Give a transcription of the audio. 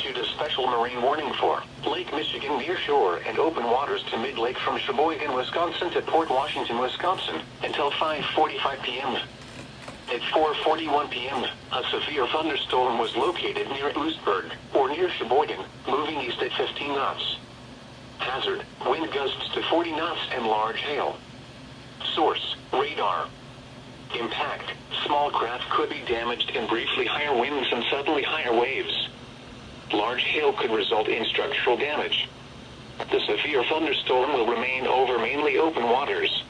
issued a special marine warning for Lake Michigan near shore and open waters to mid-lake from Sheboygan, Wisconsin to Port Washington, Wisconsin, until 5:45 p.m. At 4:41 p.m., a severe thunderstorm was located near Oostburg, or near Sheboygan, moving east at 15 knots. Hazard, wind gusts to 40 knots and large hail. Source, radar. Impact, small craft could be damaged in briefly higher winds and suddenly higher waves. Large hail could result in structural damage. The severe thunderstorm will remain over mainly open waters.